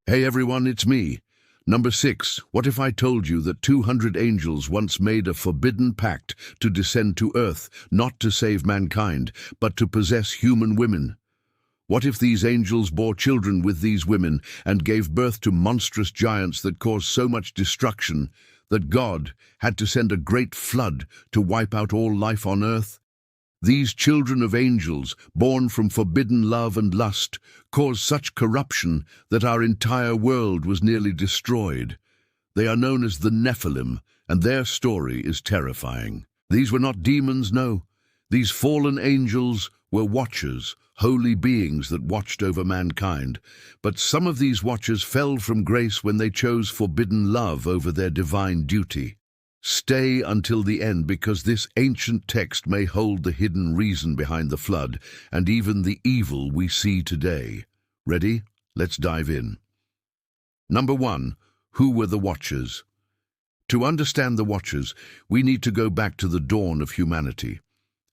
Hey everyone, it's me. Number 6. What if I told you that 200 angels once made a forbidden pact to descend to earth, not to save mankind, but to possess human women? What if these angels bore children with these women and gave birth to monstrous giants that caused so much destruction that God had to send a great flood to wipe out all life on earth? These children of angels, born from forbidden love and lust, caused such corruption that our entire world was nearly destroyed. They are known as the Nephilim, and their story is terrifying. These were not demons, no. These fallen angels were watchers, holy beings that watched over mankind. But some of these watchers fell from grace when they chose forbidden love over their divine duty. Stay until the end, because this ancient text may hold the hidden reason behind the flood and even the evil we see today. Ready? Let's dive in. Number 1. Who were the Watchers? To understand the Watchers, we need to go back to the dawn of humanity.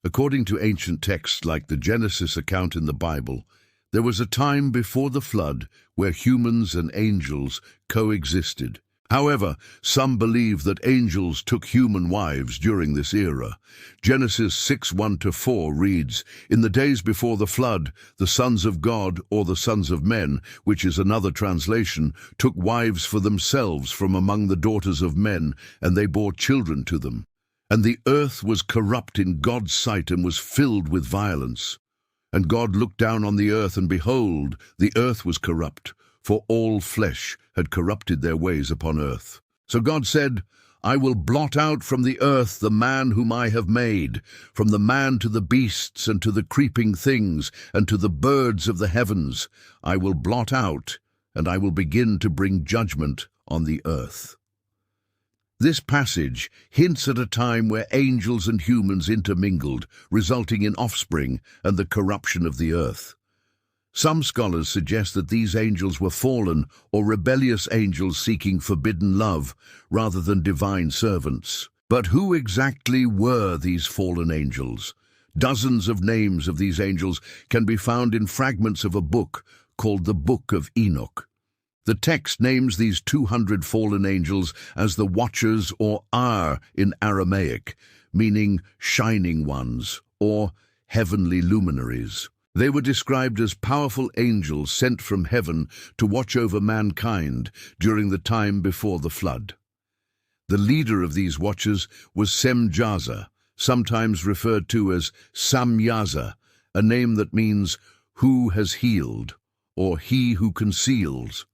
According to ancient texts like the Genesis account in the Bible, there was a time before the flood where humans and angels coexisted. However, some believe that angels took human wives during this era. Genesis 6:1-4 reads, "In the days before the flood, the sons of God, or the sons of men, which is another translation, took wives for themselves from among the daughters of men, and they bore children to them. And the earth was corrupt in God's sight and was filled with violence. And God looked down on the earth, and behold, the earth was corrupt, for all flesh had corrupted their ways upon earth. So God said, I will blot out from the earth the man whom I have made, from the man to the beasts and to the creeping things and to the birds of the heavens. I will blot out, and I will begin to bring judgment on the earth." This passage hints at a time where angels and humans intermingled, resulting in offspring and the corruption of the earth. Some scholars suggest that these angels were fallen or rebellious angels seeking forbidden love rather than divine servants. But who exactly were these fallen angels? Dozens of names of these angels can be found in fragments of a book called the Book of Enoch. The text names these 200 fallen angels as the Watchers, or Ar in Aramaic, meaning shining ones or heavenly luminaries. They were described as powerful angels sent from heaven to watch over mankind during the time before the flood. The leader of these watchers was Semjaza, sometimes referred to as Samyaza, a name that means "who has healed" or "he who conceals."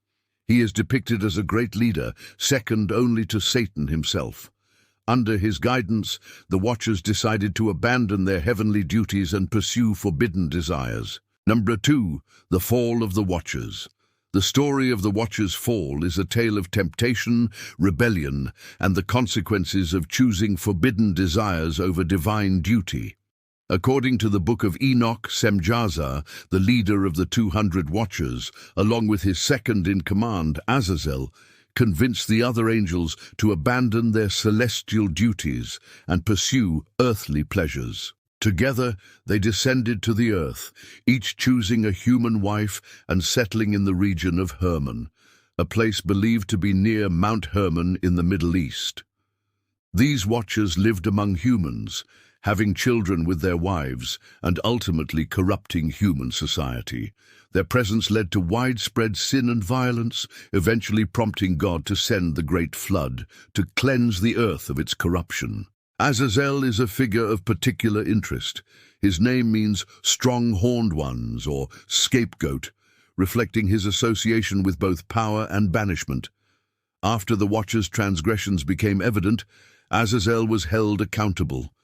He is depicted as a great leader, second only to Satan himself. Under his guidance, the Watchers decided to abandon their heavenly duties and pursue forbidden desires. Number 2. The Fall of the Watchers. The story of the Watchers' fall is a tale of temptation, rebellion, and the consequences of choosing forbidden desires over divine duty. According to the Book of Enoch, Semjaza, the leader of the 200 Watchers, along with his second-in-command, Azazel, convinced the other angels to abandon their celestial duties and pursue earthly pleasures. Together, they descended to the earth, each choosing a human wife and settling in the region of Hermon, a place believed to be near Mount Hermon in the Middle East. These watchers lived among humans, having children with their wives and ultimately corrupting human society. Their presence led to widespread sin and violence, eventually prompting God to send the great flood to cleanse the earth of its corruption. Azazel is a figure of particular interest. His name means strong-horned ones or scapegoat, reflecting his association with both power and banishment. After the Watchers' transgressions became evident, Azazel was held accountable.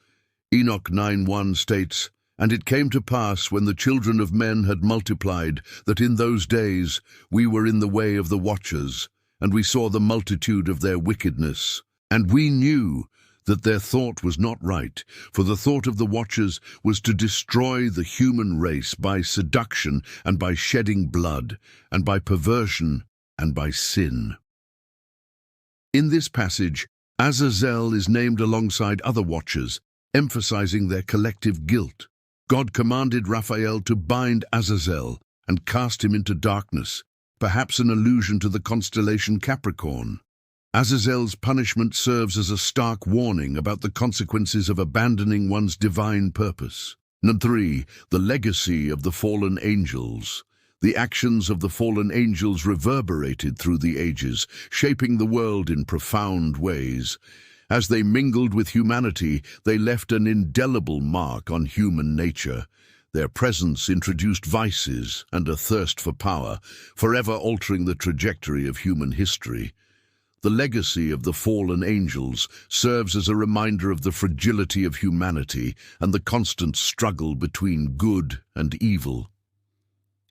Enoch 9:1 states, "And it came to pass, when the children of men had multiplied, that in those days we were in the way of the Watchers, and we saw the multitude of their wickedness. And we knew that their thought was not right, for the thought of the Watchers was to destroy the human race by seduction and by shedding blood, and by perversion and by sin." In this passage, Azazel is named alongside other Watchers, emphasizing their collective guilt. God commanded Raphael to bind Azazel and cast him into darkness, perhaps an allusion to the constellation Capricorn. Azazel's punishment serves as a stark warning about the consequences of abandoning one's divine purpose. Number 3. The legacy of the fallen angels. The actions of the fallen angels reverberated through the ages, shaping the world in profound ways. As they mingled with humanity, they left an indelible mark on human nature. Their presence introduced vices and a thirst for power, forever altering the trajectory of human history. The legacy of the fallen angels serves as a reminder of the fragility of humanity and the constant struggle between good and evil.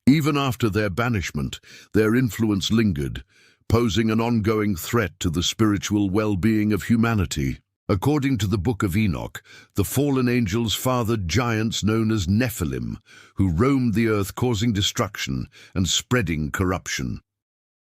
Even after their banishment, their influence lingered, posing an ongoing threat to the spiritual well-being of humanity. According to the Book of Enoch, the fallen angels fathered giants known as Nephilim, who roamed the earth causing destruction and spreading corruption.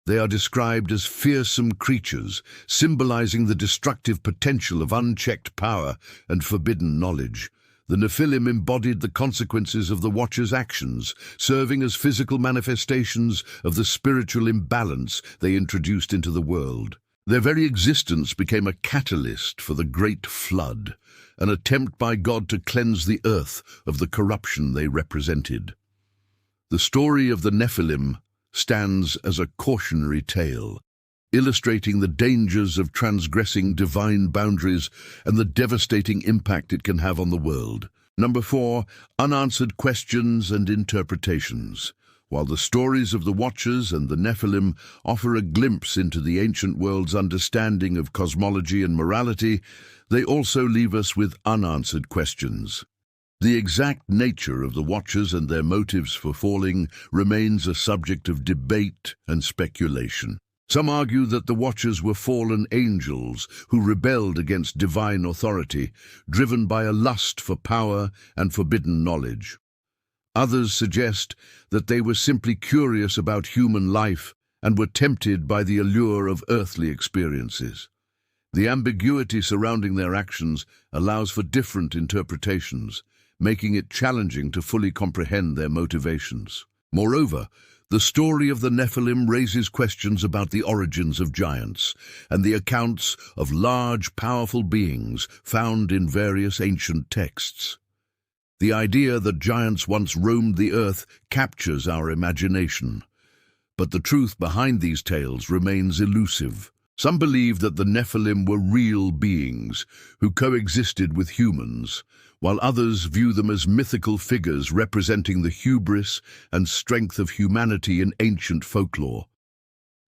They are described as fearsome creatures, symbolizing the destructive potential of unchecked power and forbidden knowledge. The Nephilim embodied the consequences of the Watchers' actions, serving as physical manifestations of the spiritual imbalance they introduced into the world. Their very existence became a catalyst for the Great Flood, an attempt by God to cleanse the earth of the corruption they represented. The story of the Nephilim stands as a cautionary tale, illustrating the dangers of transgressing divine boundaries and the devastating impact it can have on the world. Number 4. Unanswered questions and interpretations. While the stories of the Watchers and the Nephilim offer a glimpse into the ancient world's understanding of cosmology and morality, they also leave us with unanswered questions. The exact nature of the Watchers and their motives for falling remains a subject of debate and speculation. Some argue that the Watchers were fallen angels who rebelled against divine authority, driven by a lust for power and forbidden knowledge. Others suggest that they were simply curious about human life and were tempted by the allure of earthly experiences. The ambiguity surrounding their actions allows for different interpretations, making it challenging to fully comprehend their motivations. Moreover, the story of the Nephilim raises questions about the origins of giants and the accounts of large, powerful beings found in various ancient texts. The idea that giants once roamed the earth captures our imagination, but the truth behind these tales remains elusive. Some believe that the Nephilim were real beings who coexisted with humans, while others view them as mythical figures representing the hubris and strength of humanity in ancient folklore.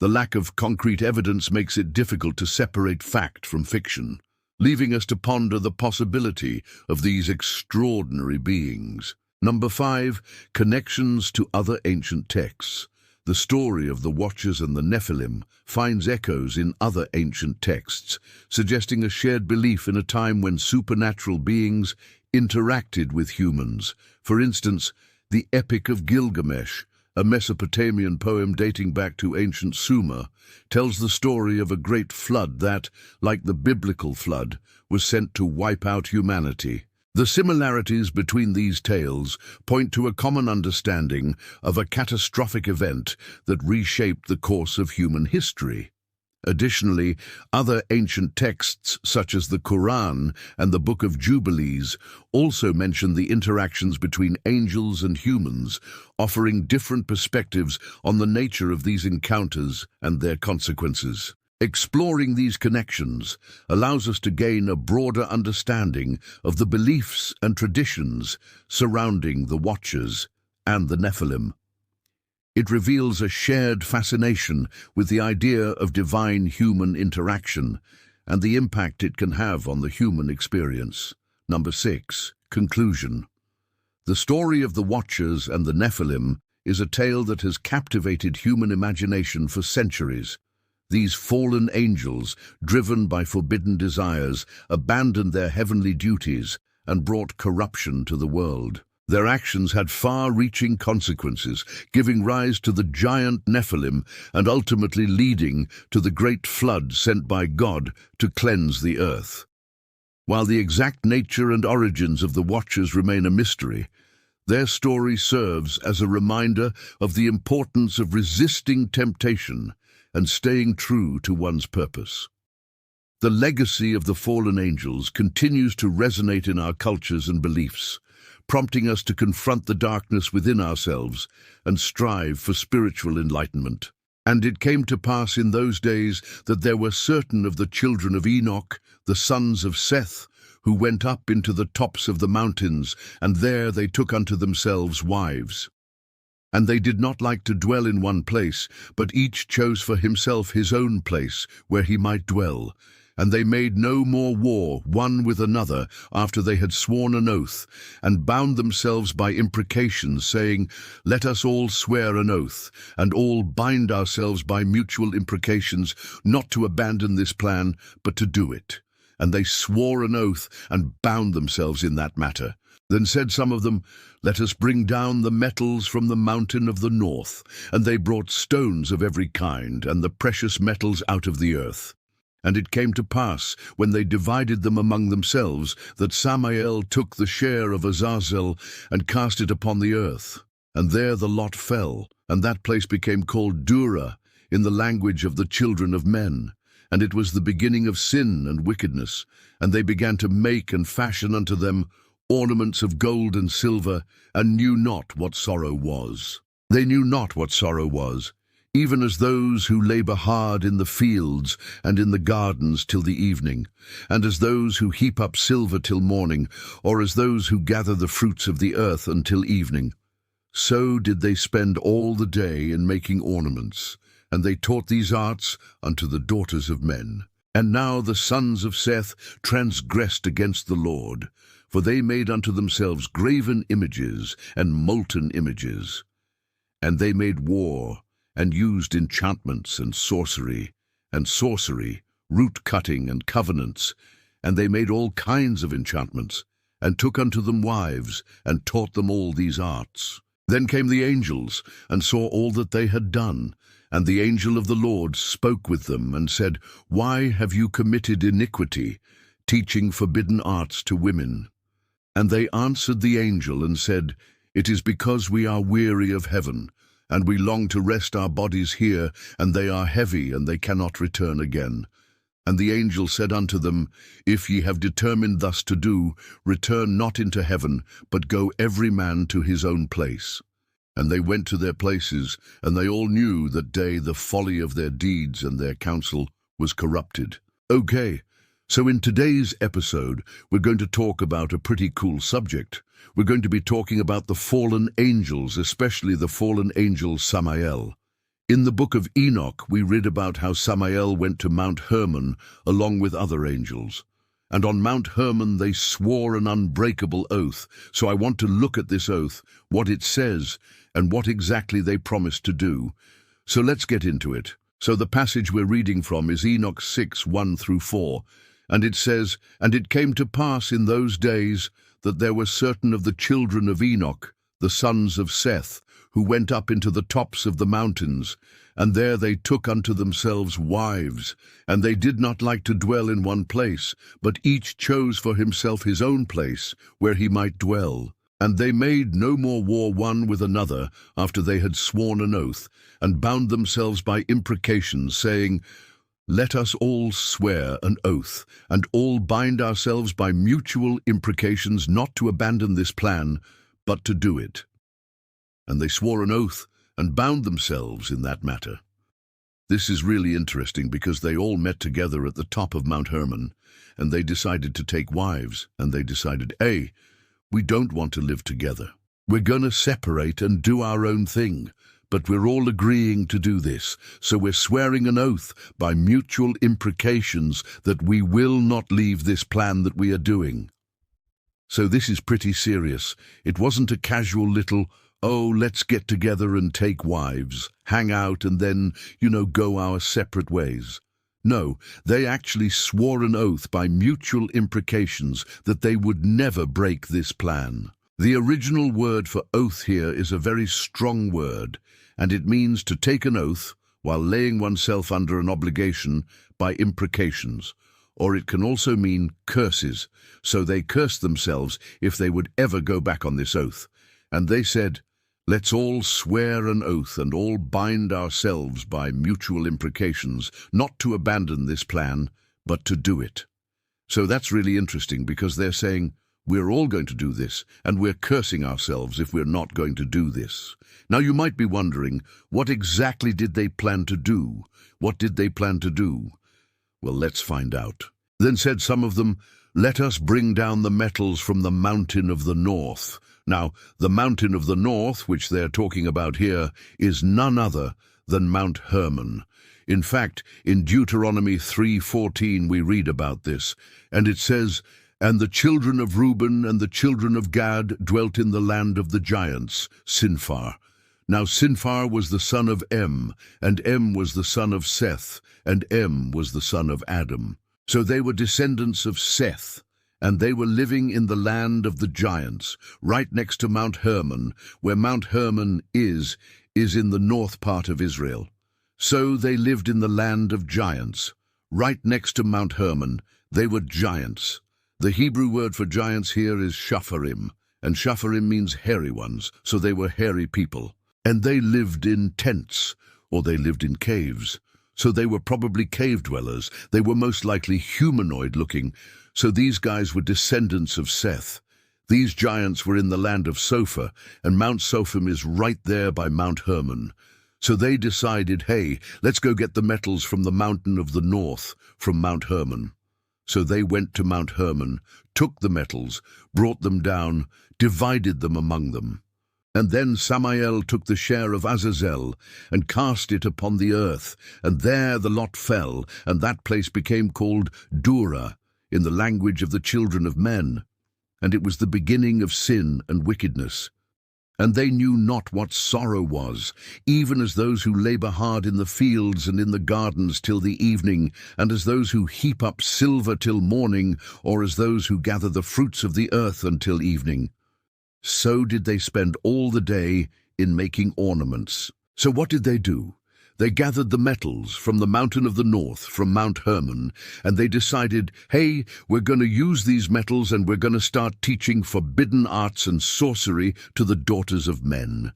The lack of concrete evidence makes it difficult to separate fact from fiction, leaving us to ponder the possibility of these extraordinary beings. Number 5. Connections to other ancient texts. The story of the Watchers and the Nephilim finds echoes in other ancient texts, suggesting a shared belief in a time when supernatural beings interacted with humans. For instance, the Epic of Gilgamesh, a Mesopotamian poem dating back to ancient Sumer, tells the story of a great flood that, like the biblical flood, was sent to wipe out humanity. The similarities between these tales point to a common understanding of a catastrophic event that reshaped the course of human history. Additionally, other ancient texts, such as the Quran and the Book of Jubilees, also mention the interactions between angels and humans, offering different perspectives on the nature of these encounters and their consequences. Exploring these connections allows us to gain a broader understanding of the beliefs and traditions surrounding the Watchers and the Nephilim. It reveals a shared fascination with the idea of divine-human interaction and the impact it can have on the human experience. Number 6. Conclusion. The story of the Watchers and the Nephilim is a tale that has captivated human imagination for centuries. These fallen angels, driven by forbidden desires, abandoned their heavenly duties and brought corruption to the world. Their actions had far-reaching consequences, giving rise to the giant Nephilim and ultimately leading to the great flood sent by God to cleanse the earth. While the exact nature and origins of the Watchers remain a mystery, Their story serves as a reminder of the importance of resisting temptation and staying true to one's purpose. The legacy of the fallen angels continues to resonate in our cultures and beliefs, prompting us to confront the darkness within ourselves and strive for spiritual enlightenment. And it came to pass in those days that there were certain of the children of Enoch, the sons of Seth, who went up into the tops of the mountains, and there they took unto themselves wives. And they did not like to dwell in one place, but each chose for himself his own place, where he might dwell. And they made no more war one with another after they had sworn an oath, and bound themselves by imprecations, saying, Let us all swear an oath, and all bind ourselves by mutual imprecations, not to abandon this plan, but to do it. And they swore an oath, and bound themselves in that matter. Then said some of them, Let us bring down the metals from the mountain of the north. And they brought stones of every kind, and the precious metals out of the earth. And it came to pass, when they divided them among themselves, that Samael took the share of Azazel, and cast it upon the earth. And there the lot fell, and that place became called Dura, in the language of the children of men. And it was the beginning of sin and wickedness. And they began to make and fashion unto them ornaments of gold and silver, and knew not what sorrow was. They knew not what sorrow was, even as those who labor hard in the fields and in the gardens till the evening, and as those who heap up silver till morning, or as those who gather the fruits of the earth until evening. So did they spend all the day in making ornaments, and they taught these arts unto the daughters of men. And now the sons of Seth transgressed against the Lord, for they made unto themselves graven images and molten images. And they made war, and used enchantments and sorcery, root-cutting and covenants, and they made all kinds of enchantments, and took unto them wives, and taught them all these arts. Then came the angels, and saw all that they had done, and the angel of the Lord spoke with them, and said, Why have you committed iniquity, teaching forbidden arts to women? And they answered the angel, and said, It is because we are weary of heaven, and we long to rest our bodies here, and they are heavy, and they cannot return again. And the angel said unto them, If ye have determined thus to do, return not into heaven, but go every man to his own place. And they went to their places, and they all knew that day the folly of their deeds and their counsel was corrupted. Okay, so in today's episode, we're going to talk about a pretty cool subject. We're going to be talking about the fallen angels, especially the fallen angel Samael. In the Book of Enoch, we read about how Samael went to Mount Hermon along with other angels. And on Mount Hermon they swore an unbreakable oath. So I want to look at this oath, what it says, and what exactly they promised to do. So let's get into it. So the passage we're reading from is Enoch 6, 1 through 4. And it says, And it came to pass in those days that there were certain of the children of Enoch, the sons of Seth, who went up into the tops of the mountains, and there they took unto themselves wives, and they did not like to dwell in one place, but each chose for himself his own place, where he might dwell. And they made no more war one with another, after they had sworn an oath, and bound themselves by imprecations, saying, Let us all swear an oath, and all bind ourselves by mutual imprecations, not to abandon this plan, but to do it. And they swore an oath, and bound themselves in that matter. This is really interesting because they all met together at the top of Mount Hermon, and they decided to take wives, and they decided, hey, we don't want to live together. We're going to separate and do our own thing, but we're all agreeing to do this, so we're swearing an oath by mutual imprecations that we will not leave this plan that we are doing. So this is pretty serious. It wasn't a casual little, oh, let's get together and take wives, hang out and then, go our separate ways. No, they actually swore an oath by mutual imprecations that they would never break this plan. The original word for oath here is a very strong word, and it means to take an oath while laying oneself under an obligation by imprecations, or it can also mean curses, so they cursed themselves if they would ever go back on this oath. And they said, "Let's all swear an oath and all bind ourselves by mutual imprecations, not to abandon this plan, but to do it." So that's really interesting, because they're saying, we're all going to do this, and we're cursing ourselves if we're not going to do this. Now you might be wondering, what exactly did they plan to do? What did they plan to do? Well, let's find out. Then said some of them, "Let us bring down the metals from the mountain of the north." Now, the mountain of the north, which they're talking about here, is none other than Mount Hermon. In fact, in Deuteronomy 3:14 we read about this, and it says, "And the children of Reuben and the children of Gad dwelt in the land of the giants, Sinphar. Now Sinphar was the son of Em, and Em was the son of Seth, and Em was the son of Adam. So they were descendants of Seth, and they were living in the land of the giants, right next to Mount Hermon, where Mount Hermon is in the north part of Israel. So they lived in the land of giants, right next to Mount Hermon. They were giants. The Hebrew word for giants here is shapharim, and shapharim means hairy ones, so they were hairy people. And they lived in tents, or they lived in caves. So they were probably cave dwellers. They were most likely humanoid-looking, so these guys were descendants of Seth. These giants were in the land of Sophar, and Mount Sophim is right there by Mount Hermon. So they decided, hey, let's go get the metals from the mountain of the north, from Mount Hermon. So they went to Mount Hermon, took the metals, brought them down, divided them among them. And then Samael took the share of Azazel and cast it upon the earth, and there the lot fell, and that place became called Dura, in the language of the children of men. And it was the beginning of sin and wickedness. And they knew not what sorrow was, even as those who labor hard in the fields and in the gardens till the evening, and as those who heap up silver till morning, or as those who gather the fruits of the earth until evening. So did they spend all the day in making ornaments. So what did they do? They gathered the metals from the mountain of the north, from Mount Hermon, and they decided, hey, we're going to use these metals and we're going to start teaching forbidden arts and sorcery to the daughters of men.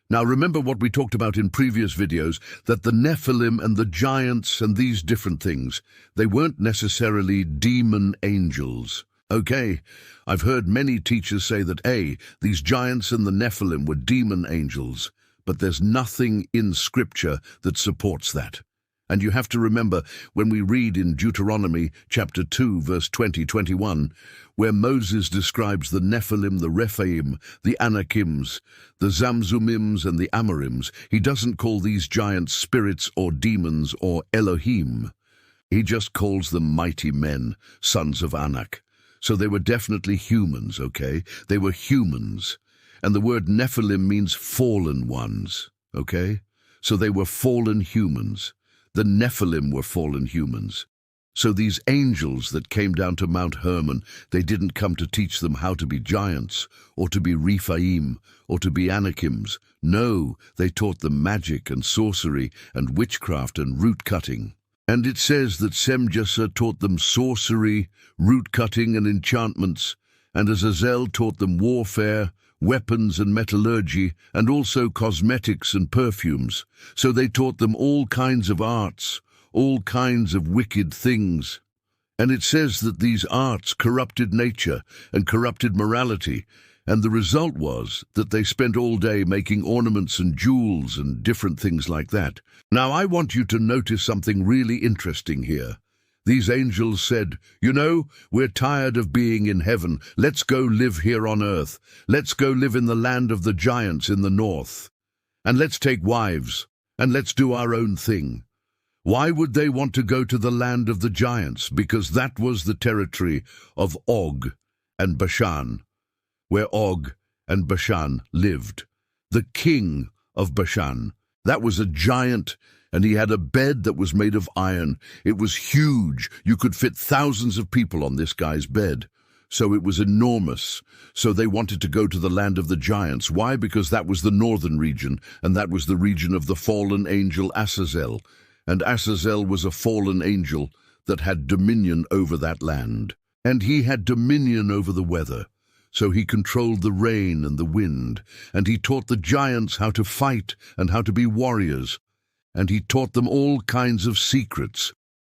Now remember what we talked about in previous videos, that the Nephilim and the giants and these different things, they weren't necessarily demon angels. Okay, I've heard many teachers say that, hey, these giants and the Nephilim were demon angels. But there's nothing in Scripture that supports that. And you have to remember when we read in Deuteronomy chapter 2, verse 20-21, where Moses describes the Nephilim, the Rephaim, the Anakims, the Zamzumims, and the Amorims, he doesn't call these giants spirits or demons or Elohim. He just calls them mighty men, sons of Anak. So they were definitely humans, okay? They were humans. And the word Nephilim means fallen ones, okay? So they were fallen humans. The Nephilim were fallen humans. So these angels that came down to Mount Hermon, they didn't come to teach them how to be giants, or to be Rephaim, or to be Anakims. No, they taught them magic and sorcery and witchcraft and root-cutting. And it says that Semjasa taught them sorcery, root-cutting and enchantments, and Azazel taught them warfare, weapons and metallurgy, and also cosmetics and perfumes. So they taught them all kinds of arts, all kinds of wicked things. And it says that these arts corrupted nature and corrupted morality, and the result was that they spent all day making ornaments and jewels and different things like that. Now I want you to notice something really interesting here. These angels said, you know, we're tired of being in heaven. Let's go live here on earth. Let's go live in the land of the giants in the north. And let's take wives, and let's do our own thing. Why would they want to go to the land of the giants? Because that was the territory of Og and Bashan, where Og and Bashan lived. The king of Bashan, that was a giant, and he had a bed that was made of iron. It was huge. You could fit thousands of people on this guy's bed. So it was enormous. So they wanted to go to the land of the giants. Why? Because that was the northern region, and that was the region of the fallen angel Azazel. And Azazel was a fallen angel that had dominion over that land. And he had dominion over the weather. So he controlled the rain and the wind, and he taught the giants how to fight and how to be warriors, and he taught them all kinds of secrets.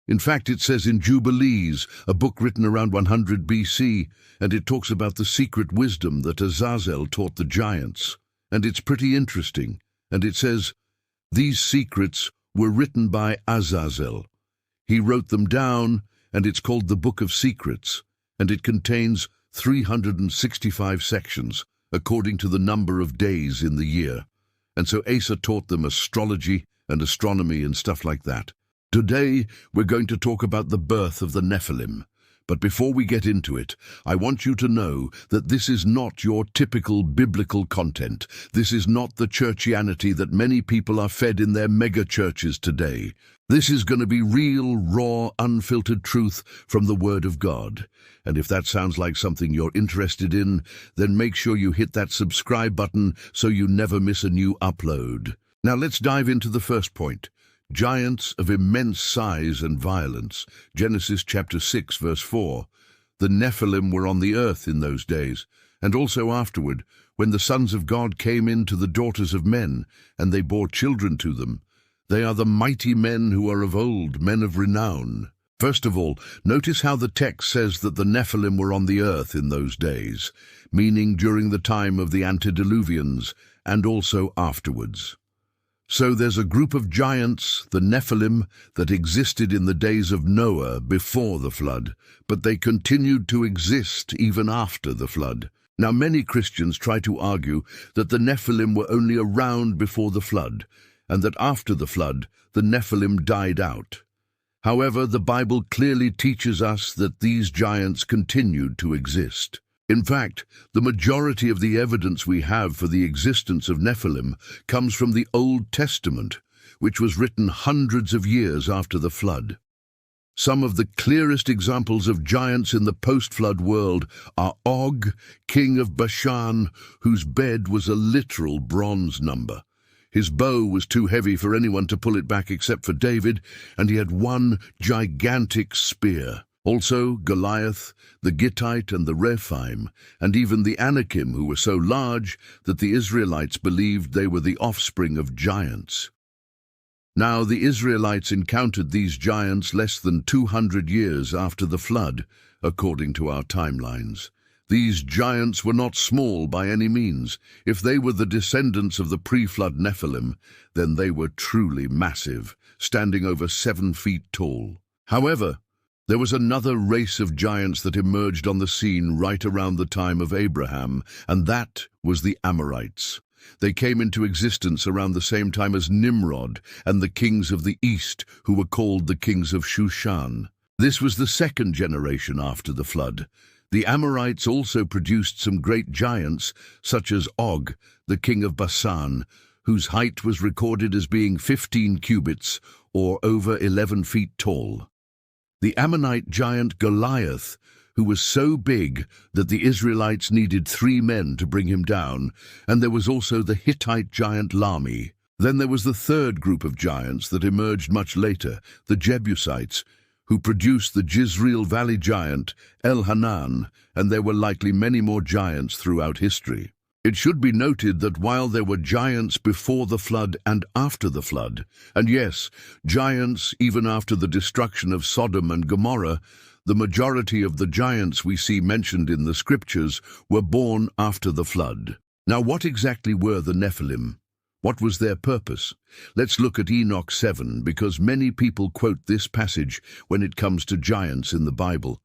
In fact, it says in Jubilees, a book written around 100 BC, and it talks about the secret wisdom that Azazel taught the giants. And it's pretty interesting. And it says, these secrets were written by Azazel. He wrote them down, and it's called the Book of Secrets, and it contains 365 sections, according to the number of days in the year. And so Asa taught them astrology and astronomy and stuff like that. Today, we're going to talk about the birth of the Nephilim. But before we get into it, I want you to know that this is not your typical biblical content. This is not the churchianity that many people are fed in their mega churches today. This is going to be real, raw, unfiltered truth from the Word of God. And if that sounds like something you're interested in, then make sure you hit that subscribe button so you never miss a new upload. Now let's dive into the first point. Giants of immense size and violence. Genesis chapter 6, verse 4. The Nephilim were on the earth in those days, and also afterward, when the sons of God came in to the daughters of men, and they bore children to them. They are the mighty men who are of old, men of renown. First of all, notice how the text says that the Nephilim were on the earth in those days, meaning during the time of the antediluvians, and also afterwards. So there's a group of giants, the Nephilim, that existed in the days of Noah before the flood, but they continued to exist even after the flood. Now many Christians try to argue that the Nephilim were only around before the flood, and that after the flood, the Nephilim died out. However, the Bible clearly teaches us that these giants continued to exist. In fact, the majority of the evidence we have for the existence of Nephilim comes from the Old Testament, which was written hundreds of years after the flood. Some of the clearest examples of giants in the post-flood world are Og, king of Bashan, whose bed was a literal bronze number. His bow was too heavy for anyone to pull it back except for David, and he had one gigantic spear. Also Goliath, the Gittite and the Rephaim, and even the Anakim, who were so large that the Israelites believed they were the offspring of giants. Now the Israelites encountered these giants less than 200 years after the flood, according to our timelines. These giants were not small by any means. If they were the descendants of the pre-flood Nephilim, then they were truly massive, standing over 7 feet tall. However, there was another race of giants that emerged on the scene right around the time of Abraham, and that was the Amorites. They came into existence around the same time as Nimrod and the kings of the east, who were called the kings of Shushan. This was the second generation after the flood. The Amorites also produced some great giants, such as Og, the king of Bashan, whose height was recorded as being 15 cubits, or over 11 feet tall. The Ammonite giant Goliath, who was so big that the Israelites needed 3 men to bring him down, and there was also the Hittite giant Lami. Then there was the third group of giants that emerged much later, the Jebusites, who produced the Jezreel Valley giant El-Hanan, and there were likely many more giants throughout history. It should be noted that while there were giants before the flood and after the flood, and yes, giants even after the destruction of Sodom and Gomorrah, the majority of the giants we see mentioned in the scriptures were born after the flood. Now, what exactly were the Nephilim? What was their purpose? Let's look at Enoch 7, because many people quote this passage when it comes to giants in the Bible.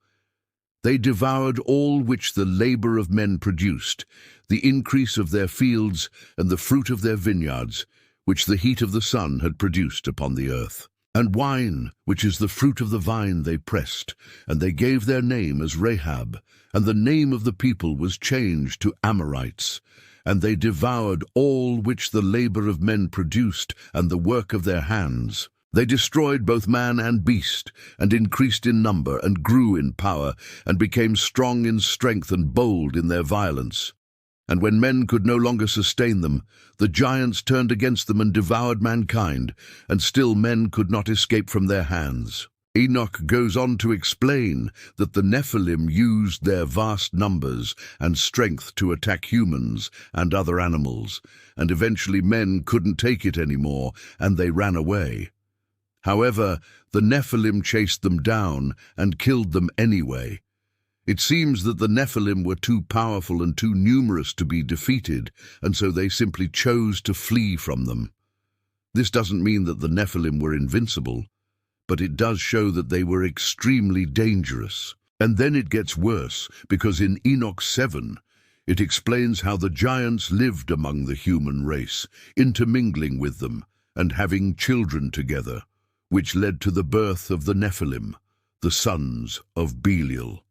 They devoured all which the labor of men produced, the increase of their fields and the fruit of their vineyards, which the heat of the sun had produced upon the earth. And wine, which is the fruit of the vine, they pressed, and they gave their name as Rahab, and the name of the people was changed to Amorites. And they devoured all which the labor of men produced, and the work of their hands. They destroyed both man and beast, and increased in number, and grew in power, and became strong in strength and bold in their violence. And when men could no longer sustain them, the giants turned against them and devoured mankind, and still men could not escape from their hands. Enoch goes on to explain that the Nephilim used their vast numbers and strength to attack humans and other animals, and eventually men couldn't take it anymore and they ran away. However, the Nephilim chased them down and killed them anyway. It seems that the Nephilim were too powerful and too numerous to be defeated, and so they simply chose to flee from them. This doesn't mean that the Nephilim were invincible, but it does show that they were extremely dangerous. And then it gets worse, because in Enoch 7, it explains how the giants lived among the human race, intermingling with them and having children together, which led to the birth of the Nephilim, the sons of Belial.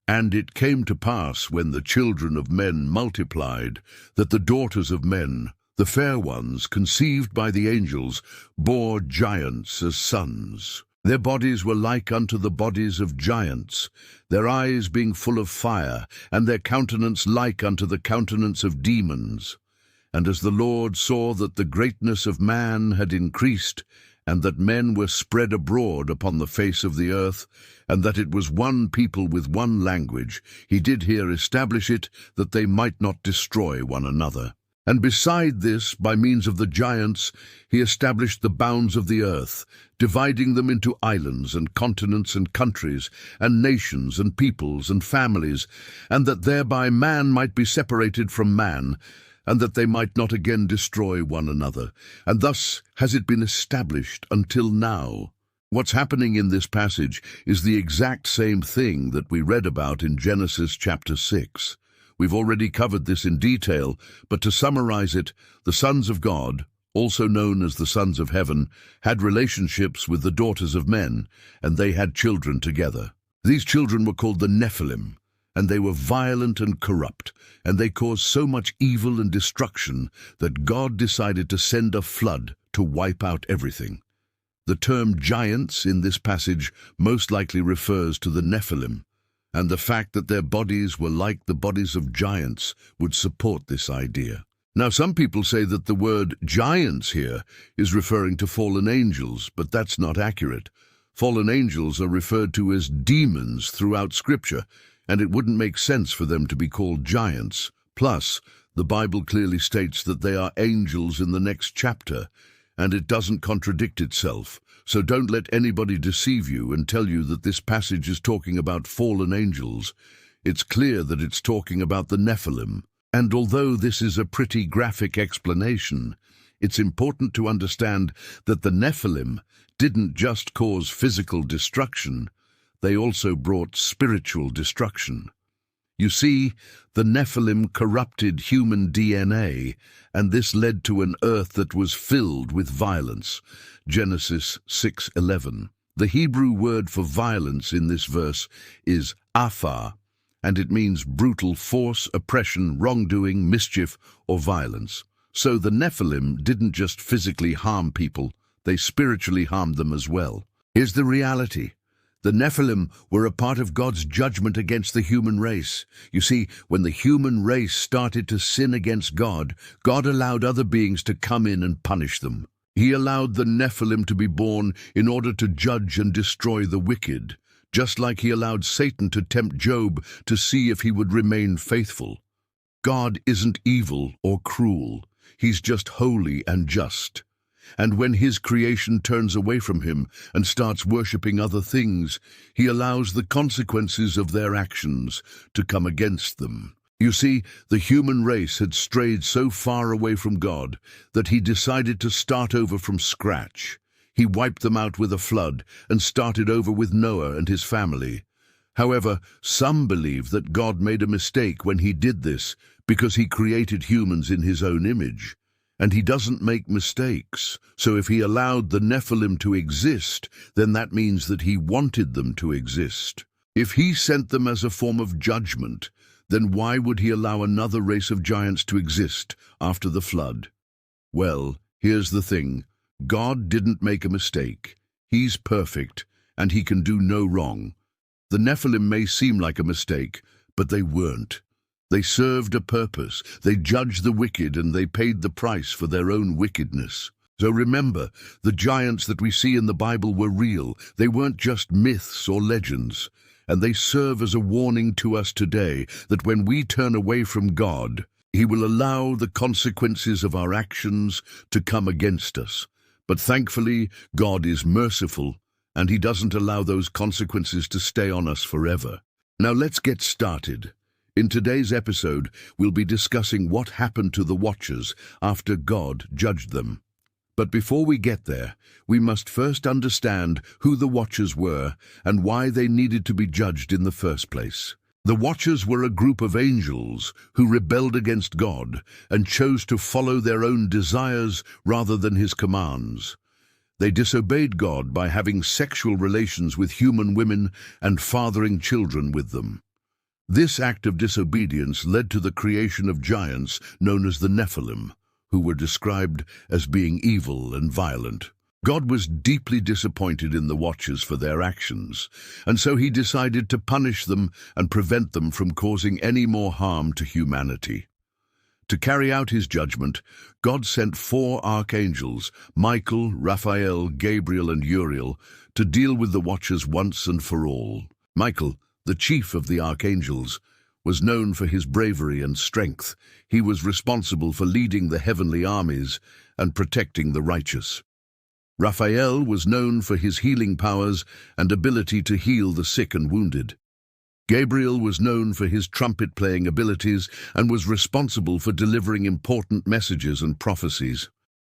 And it came to pass, when the children of men multiplied, that the daughters of men, the fair ones, conceived by the angels, bore giants as sons. Their bodies were like unto the bodies of giants, their eyes being full of fire, and their countenance like unto the countenance of demons. And as the Lord saw that the greatness of man had increased, and that men were spread abroad upon the face of the earth, and that it was one people with one language, he did here establish it, that they might not destroy one another. And beside this, by means of the giants, he established the bounds of the earth, dividing them into islands and continents and countries, and nations and peoples and families, and that thereby man might be separated from man, and that they might not again destroy one another. And thus has it been established until now. What's happening in this passage is the exact same thing that we read about in Genesis chapter 6. We've already covered this in detail, but to summarize it, the sons of God, also known as the sons of heaven, had relationships with the daughters of men, and they had children together. These children were called the Nephilim, and they were violent and corrupt, and they caused so much evil and destruction that God decided to send a flood to wipe out everything. The term giants in this passage most likely refers to the Nephilim, and the fact that their bodies were like the bodies of giants would support this idea. Now, some people say that the word giants here is referring to fallen angels, but that's not accurate. Fallen angels are referred to as demons throughout Scripture, and it wouldn't make sense for them to be called giants. Plus, the Bible clearly states that they are angels in the next chapter, and it doesn't contradict itself. So don't let anybody deceive you and tell you that this passage is talking about fallen angels. It's clear that it's talking about the Nephilim. And although this is a pretty graphic explanation, it's important to understand that the Nephilim didn't just cause physical destruction, they also brought spiritual destruction. You see, the Nephilim corrupted human DNA, and this led to an earth that was filled with violence. Genesis 6:11. The Hebrew word for violence in this verse is aphar, and it means brutal force, oppression, wrongdoing, mischief, or violence. So the Nephilim didn't just physically harm people, they spiritually harmed them as well. Here's the reality. The Nephilim were a part of God's judgment against the human race. You see, when the human race started to sin against God, God allowed other beings to come in and punish them. He allowed the Nephilim to be born in order to judge and destroy the wicked, just like he allowed Satan to tempt Job to see if he would remain faithful. God isn't evil or cruel. He's just holy and just. And when his creation turns away from him and starts worshipping other things, he allows the consequences of their actions to come against them. You see, the human race had strayed so far away from God that he decided to start over from scratch. He wiped them out with a flood and started over with Noah and his family. However, some believe that God made a mistake when he did this because he created humans in his own image. And he doesn't make mistakes. So if he allowed the Nephilim to exist, then that means that he wanted them to exist. If he sent them as a form of judgment, then why would he allow another race of giants to exist after the flood? Well, here's the thing. God didn't make a mistake. He's perfect, and he can do no wrong. The Nephilim may seem like a mistake, but they weren't. They served a purpose. They judged the wicked, and they paid the price for their own wickedness. So remember, the giants that we see in the Bible were real. They weren't just myths or legends. And they serve as a warning to us today that when we turn away from God, He will allow the consequences of our actions to come against us. But thankfully, God is merciful, and He doesn't allow those consequences to stay on us forever. Now let's get started. In today's episode, we'll be discussing what happened to the Watchers after God judged them. But before we get there, we must first understand who the Watchers were and why they needed to be judged in the first place. The Watchers were a group of angels who rebelled against God and chose to follow their own desires rather than His commands. They disobeyed God by having sexual relations with human women and fathering children with them. This act of disobedience led to the creation of giants known as the Nephilim, who were described as being evil and violent. God was deeply disappointed in the Watchers for their actions, and so He decided to punish them and prevent them from causing any more harm to humanity. To carry out His judgment, God sent 4 archangels, Michael, Raphael, Gabriel, and Uriel, to deal with the Watchers once and for all. Michael, the chief of the archangels, was known for his bravery and strength. He was responsible for leading the heavenly armies and protecting the righteous. Raphael was known for his healing powers and ability to heal the sick and wounded. Gabriel was known for his trumpet-playing abilities and was responsible for delivering important messages and prophecies.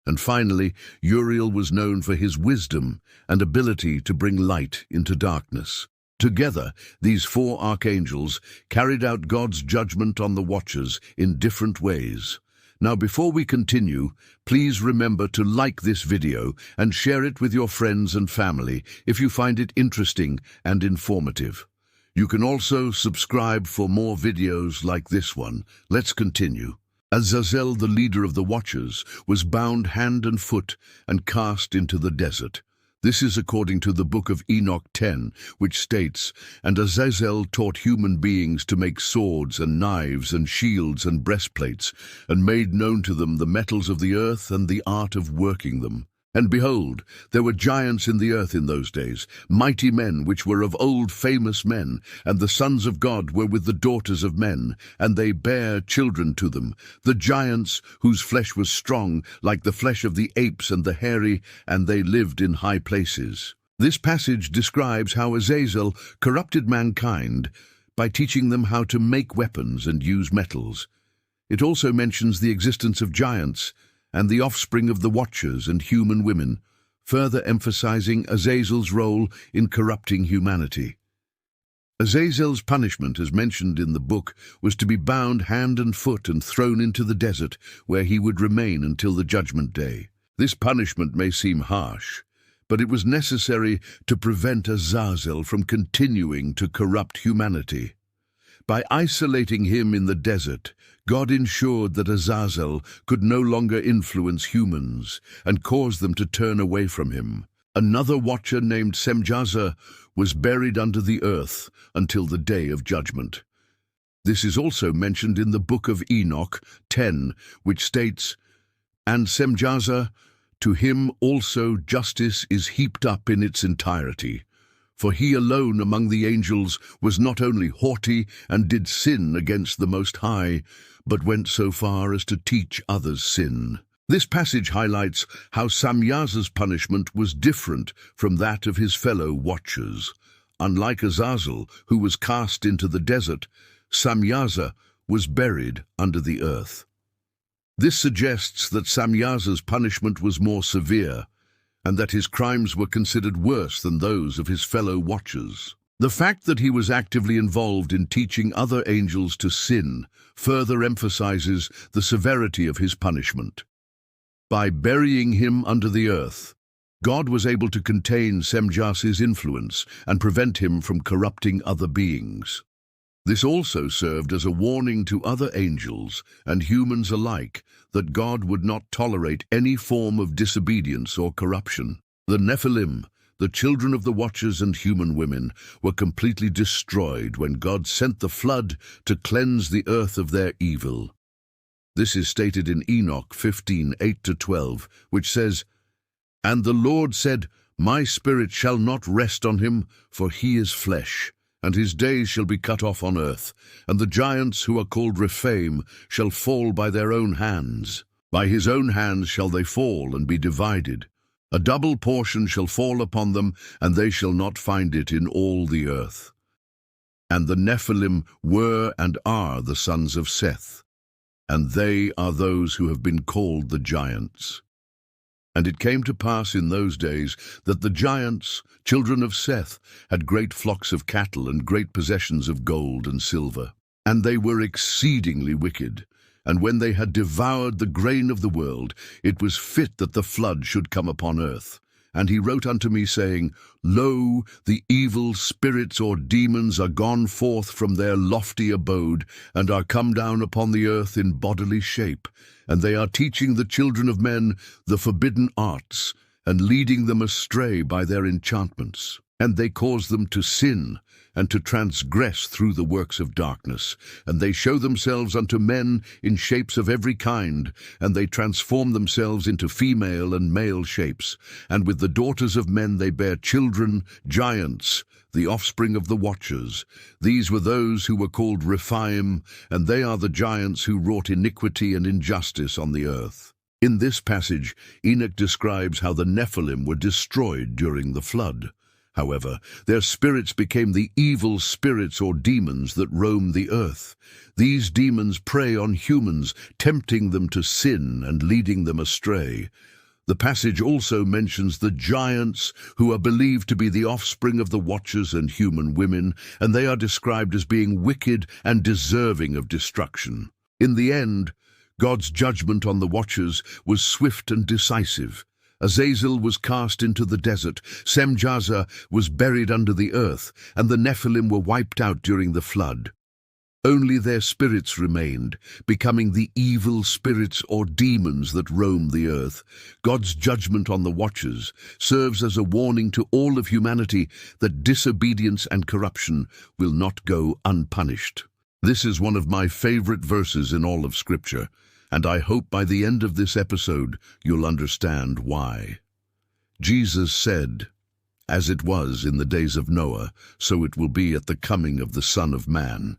And finally, Uriel was known for his wisdom and ability to bring light into darkness. Together, these 4 archangels carried out God's judgment on the Watchers in different ways. Now, before we continue, please remember to like this video and share it with your friends and family if you find it interesting and informative. You can also subscribe for more videos like this one. Let's continue. Azazel, the leader of the Watchers, was bound hand and foot and cast into the desert. This is according to the Book of Enoch 10, which states, "And Azazel taught human beings to make swords and knives and shields and breastplates, and made known to them the metals of the earth and the art of working them. And behold, there were giants in the earth in those days, mighty men which were of old famous men, and the sons of God were with the daughters of men, and they bare children to them, the giants whose flesh was strong, like the flesh of the apes and the hairy, and they lived in high places." This passage describes how Azazel corrupted mankind by teaching them how to make weapons and use metals. It also mentions the existence of giants and the offspring of the Watchers and human women, further emphasizing Azazel's role in corrupting humanity. Azazel's punishment, as mentioned in the book, was to be bound hand and foot and thrown into the desert, where he would remain until the judgment day. This punishment may seem harsh, but it was necessary to prevent Azazel from continuing to corrupt humanity. By isolating him in the desert, God ensured that Azazel could no longer influence humans and cause them to turn away from him. Another Watcher named Semjaza was buried under the earth until the day of judgment. This is also mentioned in the Book of Enoch 10, which states, "And Semjaza, to him also justice is heaped up in its entirety. For he alone among the angels was not only haughty and did sin against the Most High, but went so far as to teach others sin." This passage highlights how Semjaza's punishment was different from that of his fellow Watchers. Unlike Azazel, who was cast into the desert, Semjaza was buried under the earth. This suggests that Semjaza's punishment was more severe, and that his crimes were considered worse than those of his fellow Watchers. The fact that he was actively involved in teaching other angels to sin further emphasizes the severity of his punishment. By burying him under the earth, God was able to contain Semjaza's influence and prevent him from corrupting other beings. This also served as a warning to other angels and humans alike that God would not tolerate any form of disobedience or corruption. The Nephilim, the children of the Watchers and human women, were completely destroyed when God sent the flood to cleanse the earth of their evil. This is stated in Enoch 15:8-12, which says, "And the Lord said, My spirit shall not rest on him, for he is flesh, and his days shall be cut off on earth, and the giants who are called Rephaim shall fall by their own hands. By his own hands shall they fall and be divided. A double portion shall fall upon them, and they shall not find it in all the earth. And the Nephilim were and are the sons of Seth, and they are those who have been called the giants. And it came to pass in those days that the giants, children of Seth, had great flocks of cattle and great possessions of gold and silver. And they were exceedingly wicked. And when they had devoured the grain of the world, it was fit that the flood should come upon earth. And he wrote unto me, saying, Lo, the evil spirits or demons are gone forth from their lofty abode, and are come down upon the earth in bodily shape. And they are teaching the children of men the forbidden arts, and leading them astray by their enchantments. And they cause them to sin, and to transgress through the works of darkness. And they show themselves unto men in shapes of every kind, and they transform themselves into female and male shapes. And with the daughters of men they bear children, giants, the offspring of the watchers. These were those who were called Rephaim, and they are the giants who wrought iniquity and injustice on the earth. In this passage, Enoch describes how the Nephilim were destroyed during the flood. However, their spirits became the evil spirits or demons that roam the earth. These demons prey on humans, tempting them to sin and leading them astray. The passage also mentions the giants, who are believed to be the offspring of the watchers and human women, and they are described as being wicked and deserving of destruction. In the end, God's judgment on the watchers was swift and decisive. Azazel was cast into the desert, Semjaza was buried under the earth, and the Nephilim were wiped out during the flood. Only their spirits remained, becoming the evil spirits or demons that roam the earth. God's judgment on the watchers serves as a warning to all of humanity that disobedience and corruption will not go unpunished. This is one of my favorite verses in all of Scripture, and I hope by the end of this episode you'll understand why. Jesus said, "As it was in the days of Noah, so it will be at the coming of the Son of Man."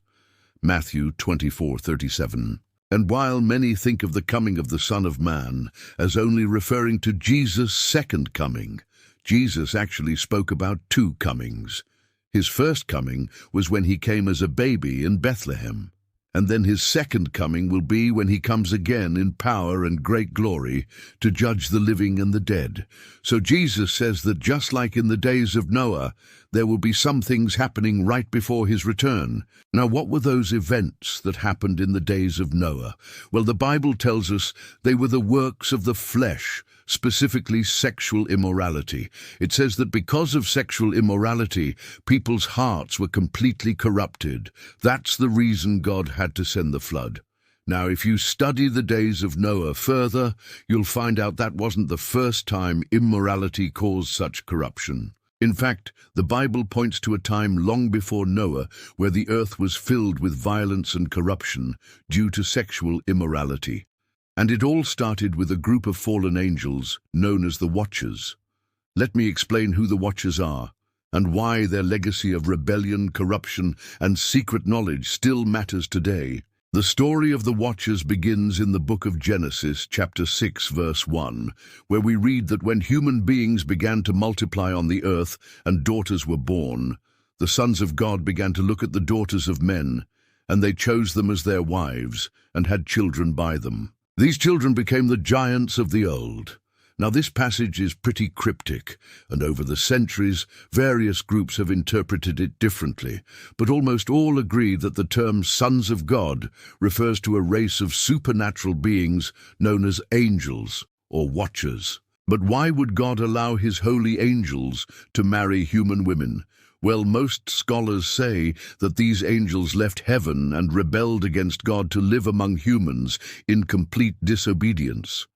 Matthew 24:37. And while many think of the coming of the Son of Man as only referring to Jesus' second coming, Jesus actually spoke about two comings. His first coming was when he came as a baby in Bethlehem. And then his second coming will be when he comes again in power and great glory to judge the living and the dead. So Jesus says that just like in the days of Noah, there will be some things happening right before his return. Now, what were those events that happened in the days of Noah? Well, the Bible tells us they were the works of the flesh, specifically sexual immorality. It says that because of sexual immorality, people's hearts were completely corrupted. That's the reason God had to send the flood. Now, if you study the days of Noah further, you'll find out that wasn't the first time immorality caused such corruption. In fact, the Bible points to a time long before Noah where the earth was filled with violence and corruption due to sexual immorality. And it all started with a group of fallen angels known as the Watchers. Let me explain who the Watchers are and why their legacy of rebellion, corruption, and secret knowledge still matters today. The story of the Watchers begins in the Book of Genesis, chapter 6, verse 1, where we read that when human beings began to multiply on the earth and daughters were born, the sons of God began to look at the daughters of men, and they chose them as their wives and had children by them. These children became the giants of the old. Now, this passage is pretty cryptic, and over the centuries, various groups have interpreted it differently, but almost all agree that the term sons of God refers to a race of supernatural beings known as angels or watchers. But why would God allow his holy angels to marry human women? Well, most scholars say that these angels left heaven and rebelled against God to live among humans in complete disobedience.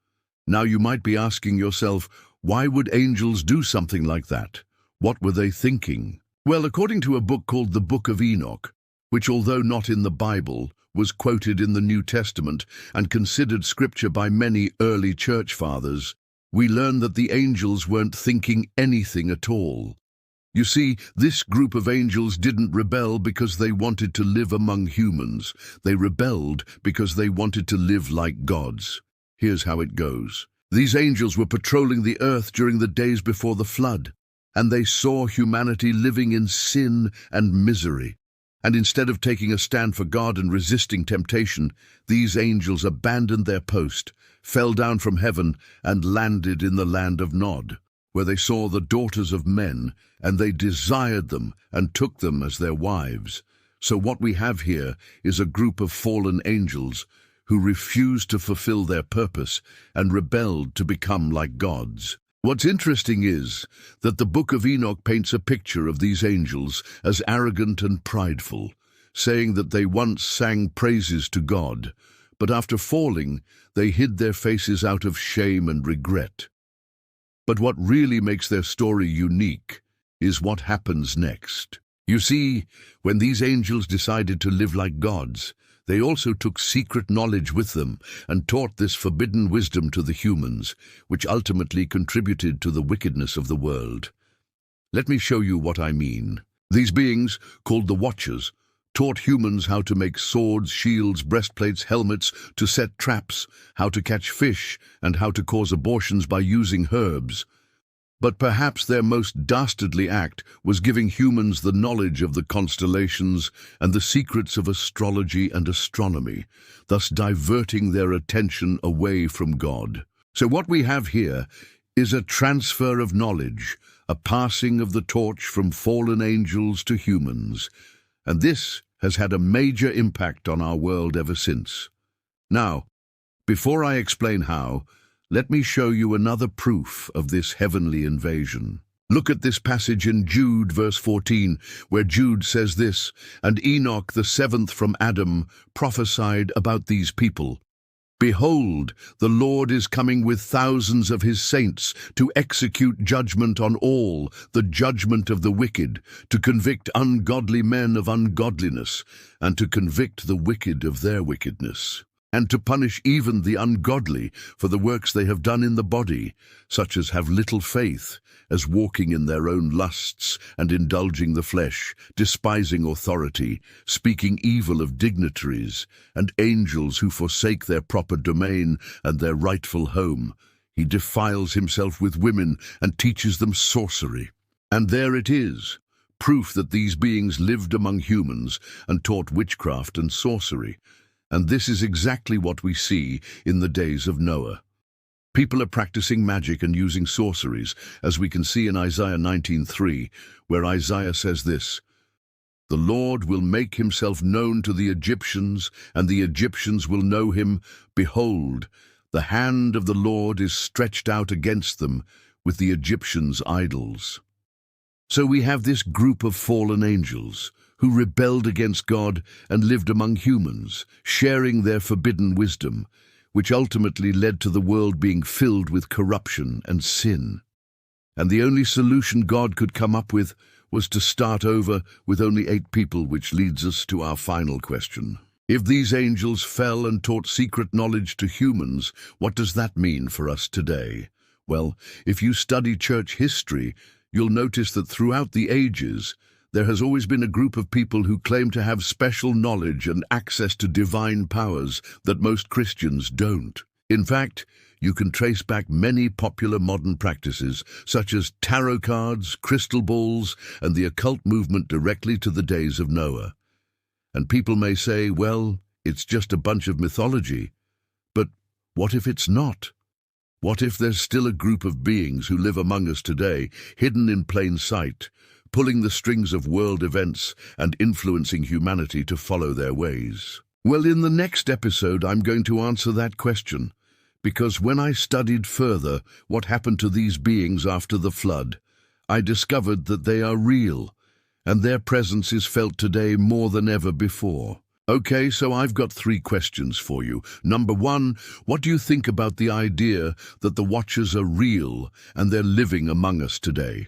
Now you might be asking yourself, why would angels do something like that? What were they thinking? Well, according to a book called the Book of Enoch, which, although not in the Bible, was quoted in the New Testament and considered scripture by many early church fathers, we learn that the angels weren't thinking anything at all. You see, this group of angels didn't rebel because they wanted to live among humans. They rebelled because they wanted to live like gods. Here's how it goes. These angels were patrolling the earth during the days before the flood, and they saw humanity living in sin and misery. And instead of taking a stand for God and resisting temptation, these angels abandoned their post, fell down from heaven, and landed in the land of Nod, where they saw the daughters of men, and they desired them and took them as their wives. So what we have here is a group of fallen angels who refused to fulfill their purpose and rebelled to become like gods. What's interesting is that the Book of Enoch paints a picture of these angels as arrogant and prideful, saying that they once sang praises to God, but after falling, they hid their faces out of shame and regret. But what really makes their story unique is what happens next. You see, when these angels decided to live like gods, they also took secret knowledge with them and taught this forbidden wisdom to the humans, which ultimately contributed to the wickedness of the world. Let me show you what I mean. These beings, called the Watchers, taught humans how to make swords, shields, breastplates, helmets, to set traps, how to catch fish, and how to cause abortions by using herbs. But perhaps their most dastardly act was giving humans the knowledge of the constellations and the secrets of astrology and astronomy, thus diverting their attention away from God. So what we have here is a transfer of knowledge, a passing of the torch from fallen angels to humans, and this has had a major impact on our world ever since. Now, before I explain how, let me show you another proof of this heavenly invasion. Look at this passage in Jude, verse 14, where Jude says this, "And Enoch, the seventh from Adam, prophesied about these people. Behold, the Lord is coming with thousands of his saints to execute judgment on all, the judgment of the wicked, to convict ungodly men of ungodliness, and to convict the wicked of their wickedness, and to punish even the ungodly for the works they have done in the body, such as have little faith, as walking in their own lusts and indulging the flesh, despising authority, speaking evil of dignitaries, and angels who forsake their proper domain and their rightful home. He defiles himself with women and teaches them sorcery." And there it is, proof that these beings lived among humans and taught witchcraft and sorcery. And this is exactly what we see in the days of Noah. People are practicing magic and using sorceries, as we can see in Isaiah 19:3, where Isaiah says this, "The Lord will make himself known to the Egyptians, and the Egyptians will know him. Behold, the hand of the Lord is stretched out against them, with the Egyptians' idols." So we have this group of fallen angels who rebelled against God and lived among humans, sharing their forbidden wisdom, which ultimately led to the world being filled with corruption and sin. And the only solution God could come up with was to start over with only 8 people, which leads us to our final question. If these angels fell and taught secret knowledge to humans, what does that mean for us today? Well, if you study church history, you'll notice that throughout the ages, there has always been a group of people who claim to have special knowledge and access to divine powers that most Christians don't. In fact, you can trace back many popular modern practices, such as tarot cards, crystal balls, and the occult movement directly to the days of Noah. And people may say, well, it's just a bunch of mythology. But what if it's not? What if there's still a group of beings who live among us today, hidden in plain sight, pulling the strings of world events and influencing humanity to follow their ways? Well, in the next episode, I'm going to answer that question, because when I studied further what happened to these beings after the flood, I discovered that they are real, and their presence is felt today more than ever before. Okay, so I've got 3 questions for you. Number 1, what do you think about the idea that the Watchers are real and they're living among us today?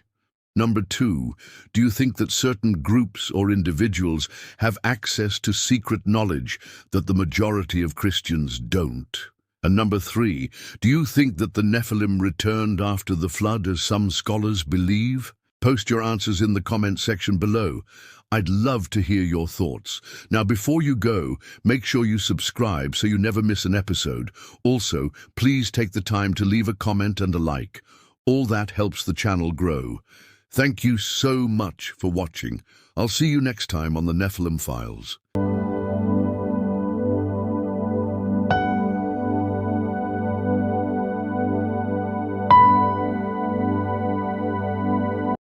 Number 2, do you think that certain groups or individuals have access to secret knowledge that the majority of Christians don't? And number 3, do you think that the Nephilim returned after the flood as some scholars believe? Post your answers in the comment section below. I'd love to hear your thoughts. Now, before you go, make sure you subscribe so you never miss an episode. Also, please take the time to leave a comment and a like. All that helps the channel grow. Thank you so much for watching. I'll see you next time on the Nephilim Files.